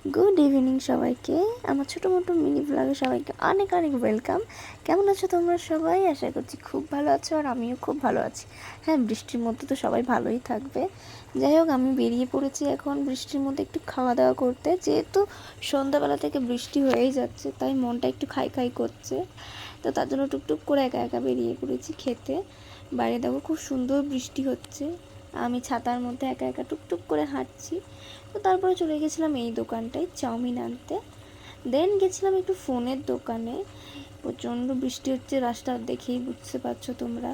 Good evening সবাইকে। আমার ছোটো মোটো মিনি ব্লগে সবাইকে অনেক অনেক ওয়েলকাম। কেমন আছো তোমরা সবাই? আশা করছি খুব ভালো আছো, আর আমিও খুব ভালো আছি। হ্যাঁ, বৃষ্টির মধ্যে তো সবাই ভালোই থাকবে। যাই হোক, আমি বেরিয়ে পড়েছি এখন বৃষ্টির মধ্যে একটু খাওয়া দাওয়া করতে। যেহেতু সন্ধ্যাবেলা থেকে বৃষ্টি হয়েই যাচ্ছে, তাই মনটা একটু খাই খাই করছে। তো তার জন্য টুকটুক করে একা একা বেরিয়ে পড়েছি খেতে। বাইরে দেখো খুব সুন্দর বৃষ্টি হচ্ছে, আমি ছাতার মধ্যে একা একা টুকটুক করে হাঁটছি। তো তারপরে চলে গেছিলাম এই দোকানটায় চাউমিন আনতে। দেন গেছিলাম একটু ফোনের দোকানে। প্রচণ্ড বৃষ্টি হচ্ছে, রাস্তা দেখেই বুঝতে পারছো তোমরা।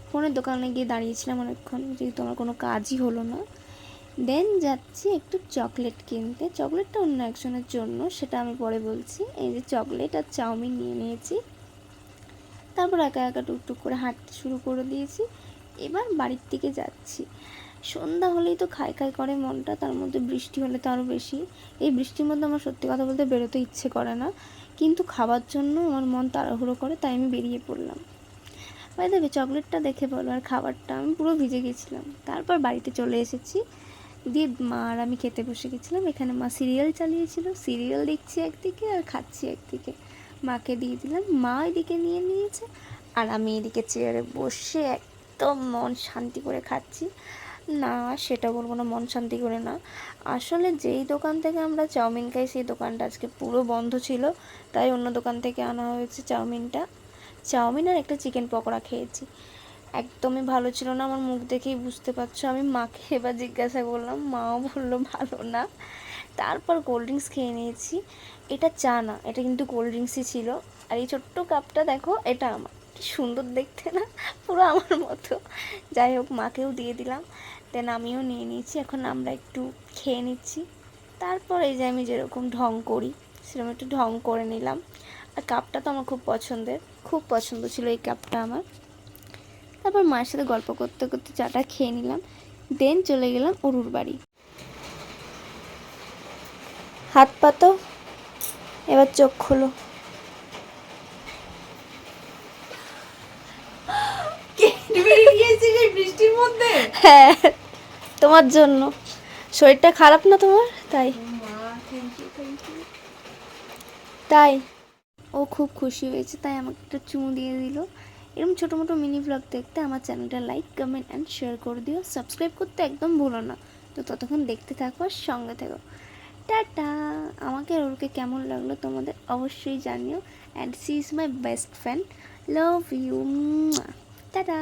ফোনের দোকানে গিয়ে দাঁড়িয়েছিলাম অনেকক্ষণ, যেহেতু আমার কোনো কাজই হলো না। দেন যাচ্ছি একটু চকলেট কিনতে। চকলেটটা অন্য একজনের জন্য, সেটা আমি পরে বলছি। এই যে চকলেট আর চাউমিন নিয়ে নিয়েছি। তারপর একা একা টুকটুক করে হাঁটতে শুরু করে দিয়েছি। এবার বাড়ির দিকে যাচ্ছি। সন্ধ্যা হলেই তো খাই খাই করে মনটা, তার মধ্যে বৃষ্টি হলে তো আরও বেশি। এই বৃষ্টির মধ্যে আমার সত্যি কথা বলতে বেরোতে ইচ্ছে করে না, কিন্তু খাবার জন্য আমার মন তাড়াহুড়ো করে, তাই আমি বেরিয়ে পড়লাম। ভাই দেবে চকলেটটা দেখে বলো, আর খাবারটা আমি পুরো ভিজে গেছিলাম। তারপর বাড়িতে চলে এসেছি, দিয়ে মা আর আমি খেতে বসে গেছিলাম। এখানে মা সিরিয়াল চালিয়েছিল, সিরিয়াল দেখছি একদিকে আর খাচ্ছি একদিকে। মাকে দিয়ে দিলাম, মা এদিকে নিয়ে নিয়েছে, আর আমি এদিকে চেয়ারে বসে একদম মন শান্তি করে খাচ্ছি। না, সেটা বলবো না মন শান্তি করে না, আসলে যেই দোকান থেকে আমরা চাউমিন খাই সেই দোকানটা আজকে পুরো বন্ধ ছিল, তাই অন্য দোকান থেকে আনা হয়েছে চাউমিনটা। চাউমিন আর একটা চিকেন পকোড়া খেয়েছি, একদমই ভালো ছিল না। আমার মুখ দেখেই বুঝতে পারছো। আমি মাকে এবার জিজ্ঞাসা করলাম, মাও বললো ভালো না। তারপর কোল্ড ড্রিঙ্কস খেয়ে নিয়েছি। এটা চা না, এটা কিন্তু কোল্ড ড্রিঙ্কসই ছিল। আর এই ছোট্ট কাপটা দেখো, এটা আমার, কি সুন্দর দেখতে না, পুরো আমার মতো। যাই হোক, মাকেও দিয়ে দিলাম। দেন আমিও নিয়ে নিয়েছি, এখন আমরা একটু খেয়ে নিচ্ছি। তারপর এই যে আমি যেরকম ঢং করি সেরকম একটু ঢং করে নিলাম। আর কাপটা তো আমার খুব পছন্দের, খুব পছন্দ ছিল এই কাপটা আমার। তারপর মায়ের সাথে গল্প করতে করতে চাটা খেয়ে নিলাম। দেন চলে গেলাম অরুর বাড়ি। হাত পাতো, এবার চোখ খোলো। বৃষ্টির মধ্যে? হ্যাঁ, তোমার জন্য। শরীরটা খারাপ না তোমার, তাই। তাই ও খুব খুশি হয়েছে, তাই আমাকে একটা চুমু দিয়ে দিল। এরকম ছোটো মোটো মিনি ব্লগ দেখতে আমার চ্যানেলটা লাইক, কমেন্ট অ্যান্ড শেয়ার করে দিও। সাবস্ক্রাইব করতে একদম ভুলো না। তো ততক্ষণ দেখতে থাকো আর সঙ্গে থেকো। টাটা। আমাকে আর ওকে কেমন লাগলো তোমাদের অবশ্যই জানিও। And she is my best friend. Love you. Tata.